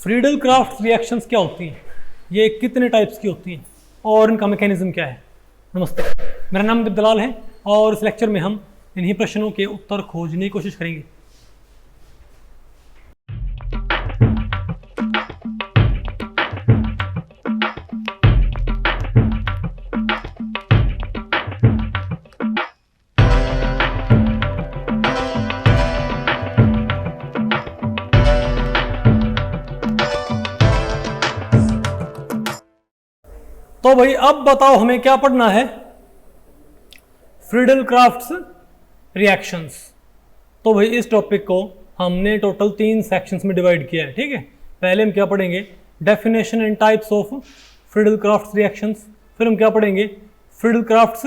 Friedel craft reactions क्या होती हैं, ये कितने टाइप्स की होती हैं और इनका मैकेनिज्म क्या है। नमस्ते, मेरा नाम दीप दलाल है और इस लेक्चर में हम इन्हीं प्रश्नों के उत्तर खोजने की कोशिश करेंगे। तो भाई अब बताओ हमें क्या पढ़ना है, फ्रीडल क्राफ्ट्स रिएक्शंस। तो भाई इस टॉपिक को हमने टोटल 3 सेक्शंस में डिवाइड किया है, ठीक है। पहले हम क्या पढ़ेंगे, definition and types of Friedel crafts reactions. फिर हम क्या पढ़ेंगे, फ्रीडल क्राफ्ट्स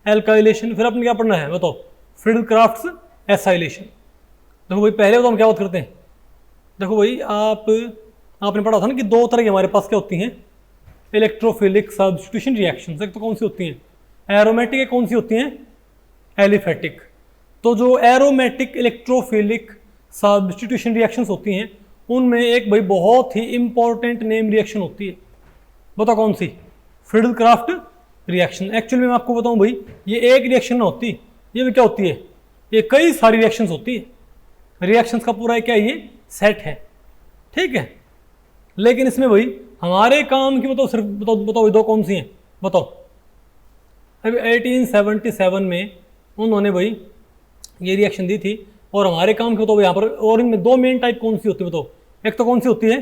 एल्काइलेशन। फिर अपने क्या पढ़ना है बताओ, फ्रीडल क्राफ्ट्स एसाइलेशन। देखो भाई पहले तो हम क्या बात करते हैं, देखो भाई आपने पढ़ा था ना कि 2 तरह की हमारे पास क्या होती हैं, इलेक्ट्रोफिलिक सब्स्टिट्यूशन रिएक्शंस। एक तो कौन सी होती हैं, एरोमेटिक, कौन सी होती हैं, एलिफेटिक। तो जो एरोमेटिक इलेक्ट्रोफिलिक सब्स्टिट्यूशन रिएक्शंस होती हैं उनमें एक भाई बहुत ही इंपॉर्टेंट नेम रिएक्शन होती है, बताओ कौन सी, फ्रीडल क्राफ्ट रिएक्शन। एक्चुअली मैं आपको बताऊं भाई, ये एक रिएक्शन ना होती, ये भी क्या होती है, ये कई सारी रिएक्शंस होती है। रिएक्शंस का पूरा क्या ये सेट है, ठीक है। लेकिन इसमें भाई हमारे काम की बताओ, सिर्फ बताओ 2 कौन सी हैं बताओ। अभी 1877 में उन्होंने भाई ये रिएक्शन दी थी और हमारे काम की बताओ यहाँ पर, और इनमें 2 मेन टाइप कौन सी होती है बताओ। एक तो कौन सी होती है,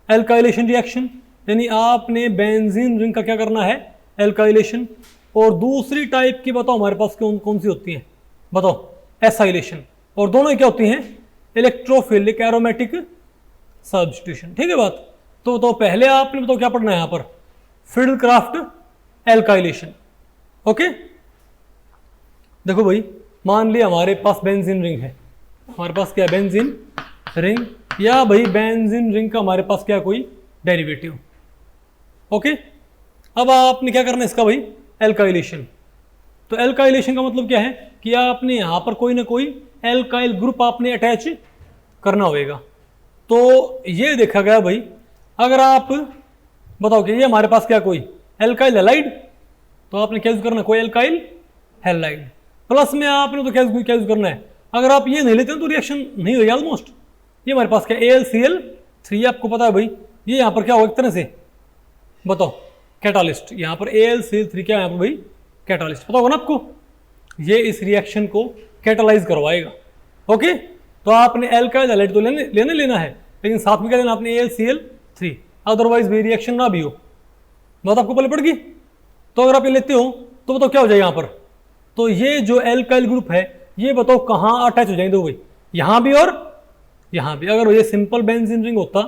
एल्काइलेशन रिएक्शन, यानी आपने बेंजीन रिंग का क्या करना है, एल्काइलेशन। और दूसरी टाइप की बताओ हमारे पास कौन सी होती है बताओ, एसाइलेशन। और दोनों क्या होती हैं, इलेक्ट्रोफिलिक एरोमेटिक सब्स्टिट्यूशन, ठीक है बात। तो पहले आपने बताओ क्या पढ़ना है यहाँ पर, फ्रीडल क्राफ्ट एल्काइलेशन, ओके। देखो भाई मान लिया हमारे पास बेंजीन रिंग है, हमारे पास क्या है, बेंजीन रिंग, या भाई बेंजीन रिंग का हमारे पास क्या कोई डेरिवेटिव, ओके। अब आपने क्या करना है इसका भाई, एल्काइलेशन। तो एल्काइलेशन का मतलब क्या है कि आपने यहाँ पर कोई ना कोई एल्काइल ग्रुप आपने अटैच करना होगा। तो ये देखा गया भाई, अगर आप बताओ कि ये हमारे पास क्या कोई एल्काइल हैलाइड, तो आपने क्या यूज करना, कोई एल्काइल हैलाइड। प्लस में आपने तो क्या यूज करना है, अगर आप ये नहीं लेते तो रिएक्शन नहीं होगी ऑलमोस्ट। ये हमारे पास क्या AlCl3, आपको पता है भाई ये यहाँ पर क्या होगा एक तरह से बताओ, कैटालिस्ट। यहाँ पर AlCl3 क्या है यहाँ पर भाई, कैटालिस्ट, पता होगा ना आपको। ये इस रिएक्शन को कैटालाइज करवाएगा, ओके। तो आपने एल्काइल हैलाइड तो लेना है, लेकिन साथ में क्या लेना आपने, AlCl3, अदरवाइज भी रिएक्शन ना भी हो। बात आपको पहले पड़ गई। तो अगर आप ये लेते हो तो बताओ क्या हो जाएगा यहाँ पर, तो ये जो एल्काइल ग्रुप है ये बताओ कहाँ अटैच हो जाएंगे, भाई यहाँ भी और यहाँ भी। अगर ये सिंपल बेंजीन रिंग होता,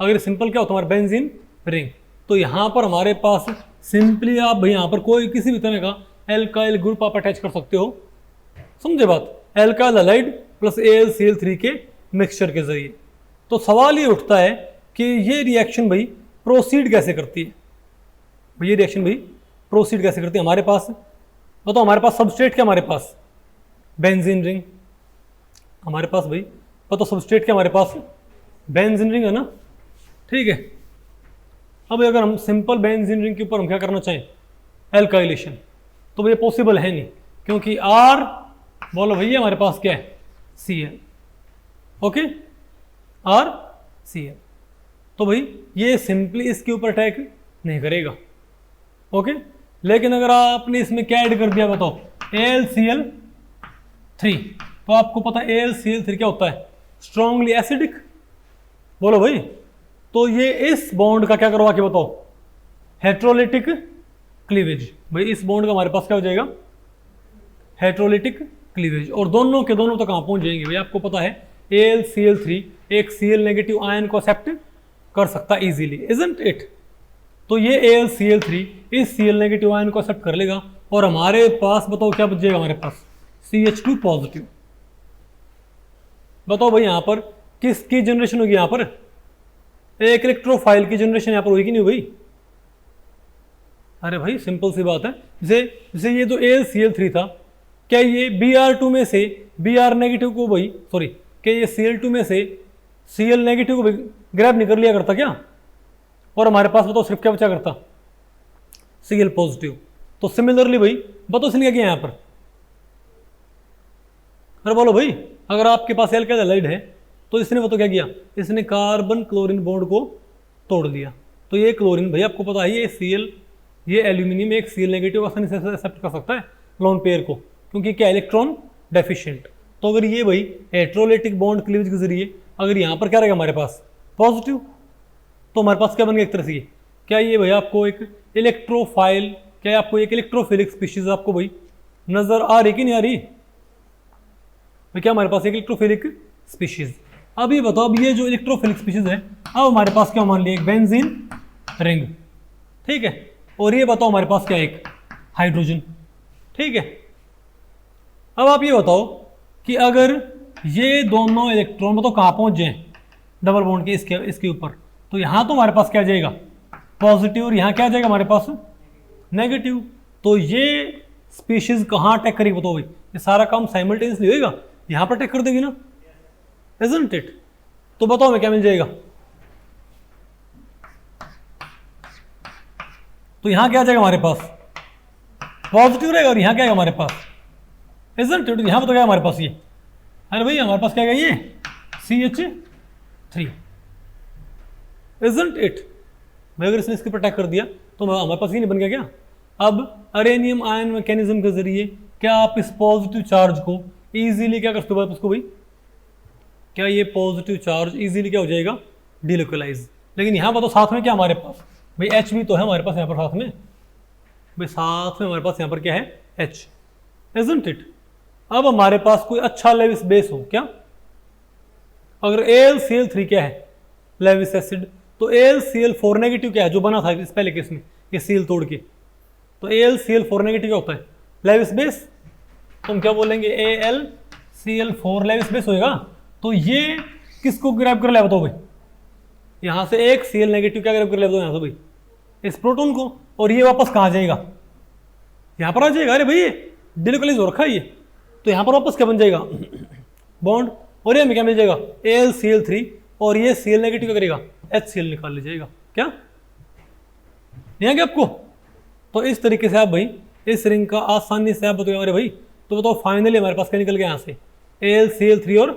अगर सिंपल क्या होता हमारा बेंजीन रिंग, तो यहाँ पर हमारे पास सिंपली आप भाई यहाँ पर कोई किसी भी तरह का एल्काइल ग्रुप आप अटैच कर सकते हो, समझे बात, एल्काइल हैलाइड प्लस AlCl3 के मिक्सचर के जरिए। तो सवाल ये उठता है कि ये रिएक्शन भाई प्रोसीड कैसे करती है, भाई ये रिएक्शन भाई प्रोसीड कैसे करती है। हमारे पास बताओ, हमारे पास सबस्ट्रेट क्या, हमारे पास बेंजीन रिंग, हमारे पास भाई बताओ सबस्ट्रेट क्या, हमारे पास बेंजीन रिंग है ना, ठीक है। अब अगर हम सिंपल बेंजीन रिंग के ऊपर हम क्या करना चाहें, एल्काइलेशन, तो ये पॉसिबल है नहीं, क्योंकि R बोलो भैया हमारे पास क्या है, Cl, ओके, RCl। तो भाई ये सिंपली इसके ऊपर अटैक नहीं करेगा, ओके। लेकिन अगर आपने इसमें क्या ऐड कर दिया बताओ, AlCl3, तो आपको पता है AlCl3 क्या होता है, स्ट्रांगली एसिडिक, बोलो भाई। तो ये इस बॉन्ड का क्या करवा के बताओ, हेट्रोलिटिक क्लीवेज। भाई इस बॉन्ड का हमारे पास क्या हो जाएगा, हेट्रोलिटिक क्लीवेज। और दोनों के दोनों तो कहाँ पहुंच जाएंगे भाई, आपको पता है AlCl3 एक Cl नेगेटिव आयन को एक्सेप्ट कर सकता है इजीली, इजंट इट। तो ये AlCl3 इस Cl नेगेटिव आयन को एक्सेप्ट कर लेगा और हमारे पास बताओ क्या बच जाएगा, हमारे पास CH2 पॉजिटिव। बताओ भाई यहाँ पर किसकी जनरेशन होगी, यहाँ पर एक इलेक्ट्रोफाइल की जनरेशन यहाँ पर होगी नहीं भाई। अरे भाई सिंपल सी बात है, जैसे ये तो AlCl3 था, क्या ये Br2 में से Br नेगेटिव को भाई, सॉरी, क्या ये Cl2 में से Cl नेगेटिव को ग्रैब नहीं कर लिया करता क्या, और हमारे पास बताओ सिर्फ क्या बचा करता, Cl पॉजिटिव। तो सिमिलरली भाई बताओ इसने क्या किया यहाँ पर, अरे बोलो भाई, अगर आपके पास एल्काइल हैलाइड है तो इसने बताओ क्या किया, इसने कार्बन क्लोरीन बॉन्ड को तोड़ दिया। तो ये क्लोरीन भाई आपको पता है ये Cl, ये एल्यूमिनियम एक Cl नेगेटिव आसानी से एक्सेप्ट कर सकता है लोन पेयर को, क्योंकि क्या इलेक्ट्रॉन डेफिशिएंट। तो अगर ये भाई हेट्रोलाइटिक बॉन्ड क्लीवेज के जरिए अगर यहाँ पर क्या रहेगा हमारे पास पॉजिटिव, तो हमारे पास क्या बन गया एक तरह से, क्या ये भाई आपको एक इलेक्ट्रोफाइल, क्या आपको एक इलेक्ट्रोफिलिक स्पीशीज आपको भाई नजर आ रही कि नहीं आ रही भाई, क्या हमारे पास एक इलेक्ट्रोफिलिक स्पीशीज। अब ये बताओ, अब ये जो इलेक्ट्रोफिलिक स्पीशीज है, अब हमारे पास क्या मान लिया एक बेंजीन रिंग, ठीक है, और ये बताओ हमारे पास क्या एक हाइड्रोजन, ठीक है। अब आप ये बताओ कि अगर ये दोनों इलेक्ट्रॉन बताओ कहाँ पहुंच जाए डबल बॉन्ड के इसके ऊपर, तो यहाँ तो हमारे पास क्या जाएगा पॉजिटिव, और यहाँ क्या जाएगा हमारे पास नेगेटिव। तो ये स्पीशीज कहाँ अटैक करेगी बताओ भाई, ये सारा काम साइमल्टेनियसली होएगा, यहाँ पर अटैक कर देगी ना, इजंट इट। तो बताओ हमें क्या मिल जाएगा, तो यहाँ क्या जाएगा हमारे पास पॉजिटिव रहेगा, और यहाँ क्या है हमारे पास इजंट इट। यहाँ पर तो क्या है हमारे पास ये, अरे भाई हमारे पास क्या है ये CH3 इजंट इट भाई। अगर इसने इसके ऊपर अटैक कर दिया तो हमारे पास ये नहीं बन गया क्या। अब अरेनियम आयन मैकेनिज्म के जरिए क्या आप इस पॉजिटिव चार्ज को इजीली क्या कर सकते हो उसको भाई, क्या ये पॉजिटिव चार्ज इजीली क्या हो जाएगा डिलोकलाइज। लेकिन यहाँ पर तो साथ में क्या हमारे पास भाई H भी तो है हमारे पास यहाँ पर साथ में भाई, साथ में हमारे पास यहाँ पर क्या है H इजंट इट। अब हमारे पास कोई अच्छा लेविस बेस हो क्या, अगर AlCl3 क्या है लेविस एसिड, तो AlCl4 नेगेटिव क्या है जो बना था इस पहले केस में ये सील तोड़ के, तो AlCl4 नेगेटिव क्या होता है लेविस बेस, तो हम क्या बोलेंगे AlCl4 लेविस बेस होएगा। तो ये किसको ग्रैब कर लिया बताओ भाई, यहाँ से एक Cl नेगेटिव क्या ग्रैब कर लिया बताओ यहाँ से भाई इस प्रोटॉन को, और ये वापस कहाँ जाएगा यहाँ पर आ जाएगा। अरे भाई डिलोकलाइज हो रखा है ये, तो यहाँ पर वापस क्या बन जाएगा बॉन्ड, और ये हमें क्या मिल जाएगा AlCl3, और ये Cl नेगेटिव क्या करेगा HCl निकाल लीजिएगा क्या, यहाँ क्या आपको। तो इस तरीके से आप भाई इस रिंग का आसानी से आप बताओ अरे भाई, तो बताओ फाइनली हमारे पास क्या निकल गया यहाँ से AlCl3 और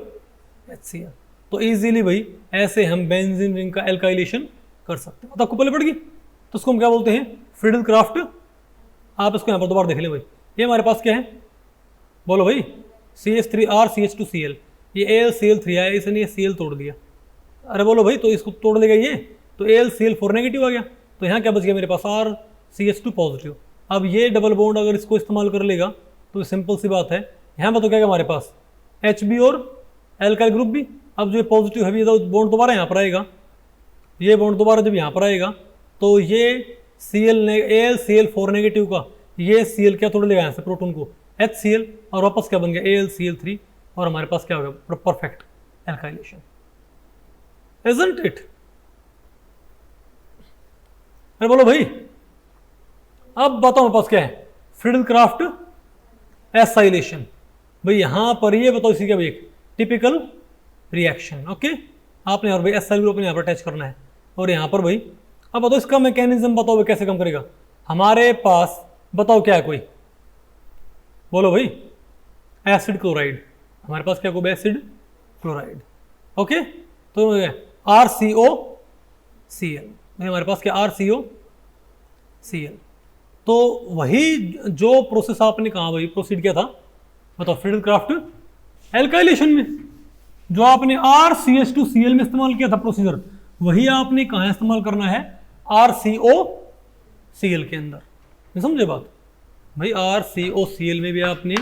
HCl। तो इजीली भाई ऐसे हम बेंजीन रिंग का एल्काइलेशन कर सकते हैं। तो आपको पहले पड़ गई, तो उसको हम क्या बोलते हैं फ्रीडल क्राफ्ट। आप इसको यहाँ पर दोबारा देख लें भाई, ये हमारे पास क्या है बोलो भाई CH3R CH2Cl, ये AlCl3 आया, इसने ये Cl तोड़ दिया, अरे बोलो भाई तो इसको तोड़ देगा ये, तो AlCl4 नेगेटिव आ गया, तो यहाँ क्या बच गया मेरे पास R CH2 पॉजिटिव। अब ये डबल बॉन्ड अगर इसको इस्तेमाल कर लेगा तो सिंपल सी बात है, यहाँ पर तो क्या है हमारे पास HB और एल्काइल ग्रुप भी। अब जो पॉजिटिव है तो बॉन्ड दोबारा यहाँ पर आएगा, ये बॉन्ड दोबारा जब यहाँ पर आएगा तो ये AlCl4 नेगेटिव का ये Cl क्या तोड़ लेगा यहाँ से प्रोटॉन को HCl, और वापस क्या बन गया AlCl3, और हमारे पास क्या होगा परफेक्ट एल्काइलेशन इजंट इट। अरे बोलो भाई अब बताओ हमारे पास क्या है फ्रीडल क्राफ्ट एसाइलेशन भाई। यहां पर ये बताओ इसी का भाई एक टिपिकल रिएक्शन, ओके आपने और भाई एसाइल ग्रुप ने यहाँ पर अटैच करना है, और यहाँ पर भाई अब बताओ इसका मैकेनिज्म बताओ भाई कैसे कम करेगा। हमारे पास बताओ क्या है कोई बोलो भाई एसिड क्लोराइड, हमारे पास क्या कोई एसिड क्लोराइड, ओके तो RCOCl हमारे पास क्या RCOCl। तो वही जो प्रोसेस आपने कहा भाई प्रोसीड किया था बताओ फ्रीडल क्राफ्ट एल्काइलेशन में, जो आपने RCH2Cl में इस्तेमाल किया था प्रोसीजर, वही आपने कहाँ इस्तेमाल करना है RCOCl के अंदर। समझे बात भाई, RCOCl में भी आपने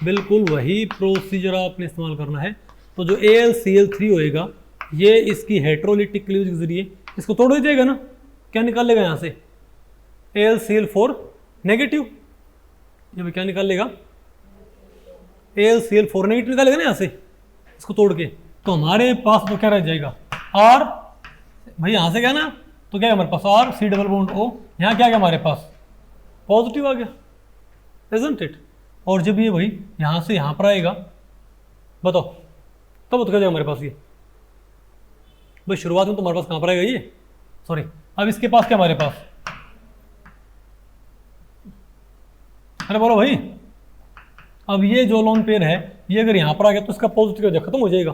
बिल्कुल वही प्रोसीजर आपने इस्तेमाल करना है। तो जो AlCl3 होएगा ये इसकी हेट्रोलिटिक क्लीवेज के जरिए इसको तोड़ दीजिएगा ना, क्या निकाल लेगा यहाँ से AlCl4 नेगेटिव, ये भी क्या निकाल लेगा AlCl4 नेगेटिव निकालेगा ना यहाँ से इसको तोड़ के, तो हमारे पास तो क्या रह जाएगा R भाई यहाँ से क्या ना, तो क्या है हमारे पास R C double bond O, यहाँ क्या गया हमारे पास पॉजिटिव आ गया इजंट इट। और जब ये भाई यहाँ से यहाँ पर आएगा बताओ तब तो क्या जाएगा हमारे पास ये भाई शुरुआत में तुम्हारे पास कहाँ पर आएगा ये, सॉरी अब इसके पास क्या हमारे पास, अरे बोलो भाई, अब ये जो लोन पेयर है ये अगर यहाँ पर आ गया तो इसका पॉजिटिव खत्म हो जाएगा,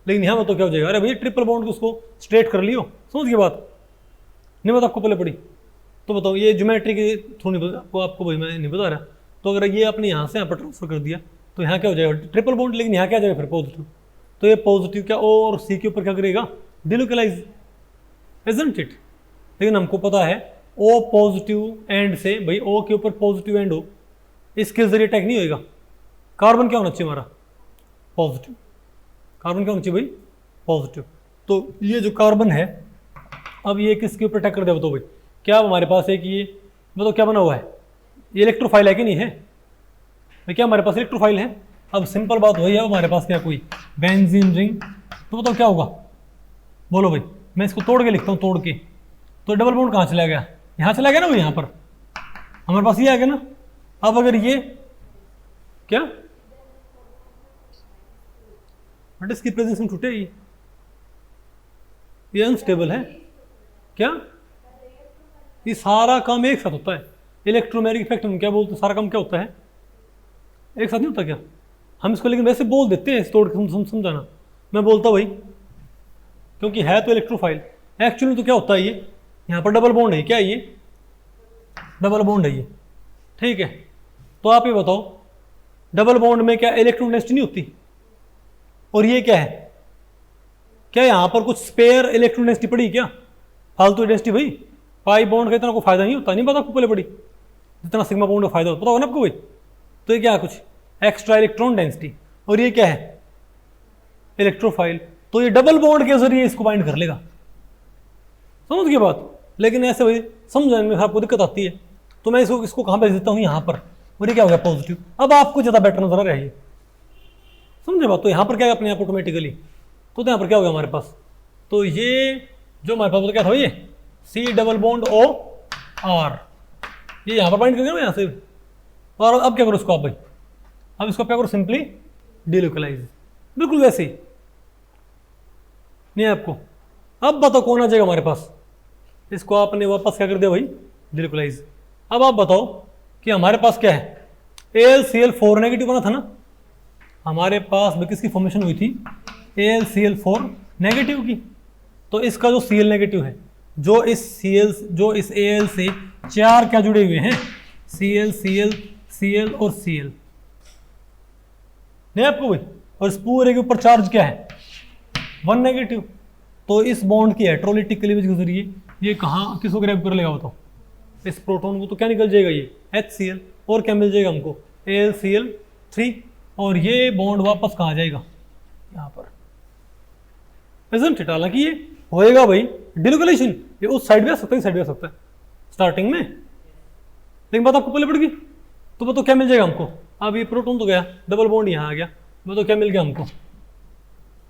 लेकिन यहाँ पर तो क्या हो जाएगा, अरे भाई ट्रिपल बॉन्ड को उसको स्ट्रेट कर लियो, समझ गई बात, नहीं बता आपको पहले पड़ी, तो बताओ ये ज्योमेट्री के थ्रू नहीं आपको भाई मैं नहीं बता रहा, तो अगर ये अपने यहाँ से यहाँ पर ट्रांसफर कर दिया तो यहाँ क्या हो जाएगा ट्रिपल बॉन्ड, लेकिन यहाँ क्या जाएगा फिर पॉजिटिव, तो ये पॉजिटिव क्या ओ और सी के ऊपर क्या करेगा डिलोकलाइज, इजंट इट, लेकिन हमको पता है ओ पॉजिटिव एंड से, भाई ओ के ऊपर पॉजिटिव एंड हो, इसके जरिए अटैक नहीं होएगा, कार्बन क्या होना चाहिए हमारा पॉजिटिव, कार्बन क्या होना चाहिए भाई पॉजिटिव, तो ये जो कार्बन है अब ये किसके ऊपर अटैक कर दिया बताओ भाई, क्या हमारे पास है कि ये मतलब क्या बना हुआ है, ये इलेक्ट्रोफाइल है कि नहीं है भाई, क्या हमारे पास इलेक्ट्रोफाइल है, अब सिंपल बात वही है, हमारे पास क्या कोई बेंजीन रिंग, तो बताओ क्या होगा, बोलो भाई, मैं इसको तोड़ के लिखता हूँ, तोड़ के, तो डबल बॉन्ड कहाँ चला गया, यहाँ चला गया ना भाई, यहाँ पर हमारे पास ये आ गया ना, अब अगर ये क्या बट इसकी प्रेजेंस में छूटे, ये अनस्टेबल है क्या, ये सारा काम एक साथ होता है, इलेक्ट्रोमैग्नेटिक इफेक्ट हम क्या बोलते हैं, सारा काम क्या होता है एक साथ नहीं होता क्या, हम इसको लेकिन वैसे बोल देते हैं, तोड़ के समझाना, मैं बोलता भाई क्योंकि है तो इलेक्ट्रोफाइल, एक्चुअली तो क्या होता है, ये यहाँ पर डबल बॉन्ड है, क्या ये डबल बॉन्ड है ये, ठीक है, तो आप ये बताओ डबल बॉन्ड में क्या इलेक्ट्रॉन डेंसिटी नहीं होती, और ये क्या है, क्या यहाँ पर कुछ स्पेयर इलेक्ट्रॉन डेंसिटी पड़ी क्या, फालतू डेंसिटी भाई, पाई बॉन्ड का इतना कोई फायदा नहीं होता, नहीं पता आपको पहले पड़ी, जितना सिग्मा बॉन्ड का फायदा होता पता होगा ना आपको भाई, तो ये क्या है कुछ एक्स्ट्रा इलेक्ट्रॉन डेंसिटी, और ये क्या है इलेक्ट्रोफाइल, तो ये डबल बॉन्ड के जरिए इसको बाइंड कर लेगा, समझ गए बात, लेकिन ऐसे भाई समझाने में आपको दिक्कत आती है, तो मैं इसको कहाँ भेज देता हूँ यहाँ पर, और ये क्या हो गया पॉजिटिव, अब आपको ज़्यादा बेटर नजर आ रहा है ये, समझे बात, तो यहाँ पर क्या है अपने आप ऑटोमेटिकली, तो यहाँ पर क्या हो गया हमारे पास, तो ये जो हमारे पास क्या था ये C double bond O R, ये यहाँ पर बाइंड कर दिया यहाँ से, और अब क्या करो इसको आप भाई, अब इसको क्या करो सिंपली डिलोकलाइज, बिल्कुल वैसे ही नहीं है आपको, अब बताओ कौन आ जाएगा हमारे पास, इसको आपने वापस क्या कर दिया भाई डिलोकलाइज, अब आप बताओ कि हमारे पास क्या है AlCl4 नेगेटिव बना था ना, हमारे पास किसकी फॉर्मेशन हुई थी AlCl4 नेगेटिव की, तो इसका जो Cl नेगेटिव है, जो इस Al से चार क्या जुड़े हुए हैं Cl Cl Cl और Cl, नहीं आपको भाई, और इस पूरे के ऊपर चार्ज क्या है 1 नेगेटिव, तो इस बॉन्ड की इलेक्ट्रोलाइटिक क्लीवेज के जरिए ये कहाँ किसको ग्रैब कर लेगा बताओ, इस प्रोटॉन को, तो क्या निकल जाएगा ये HCl, और क्या मिल जाएगा हमको AlCl3, और ये बॉन्ड वापस कहाँ जाएगा यहाँ पर, इजंट इट, हालांकि ये होएगा भाई डिलोकलाइजेशन, ये उस साइड भी आ सकता है, साइड भी आ सकता है स्टार्टिंग में, लेकिन बात आपको पहले पड़ गई, तो बताओ क्या मिल जाएगा हमको, अब ये प्रोटॉन तो गया, डबल बॉन्ड यहाँ आ गया, बताओ क्या मिल गया हमको,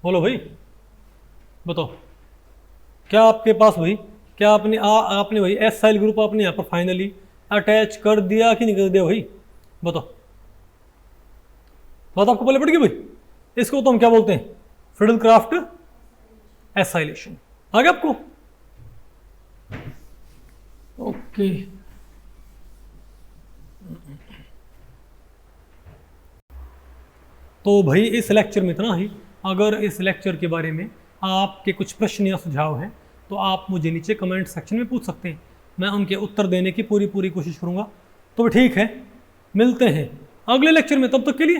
बोलो भाई बताओ, क्या आपके पास भाई, क्या आपने भाई एसाइल ग्रुप आपने यहाँ पर फाइनली अटैच कर दिया कि नहीं कर दिया भाई, बताओ, बात आपको पहले पड़ गई भाई, इसको तो हम क्या बोलते हैं फ्रिडल-क्राफ्ट एसाइलेशन, आ गया आपको, ओके। तो भाई इस लेक्चर में इतना ही, अगर इस लेक्चर के बारे में आपके कुछ प्रश्न या सुझाव हैं तो आप मुझे नीचे कमेंट सेक्शन में पूछ सकते हैं, मैं उनके उत्तर देने की पूरी कोशिश करूँगा, तो ठीक है, मिलते हैं अगले लेक्चर में, तब तक के लिए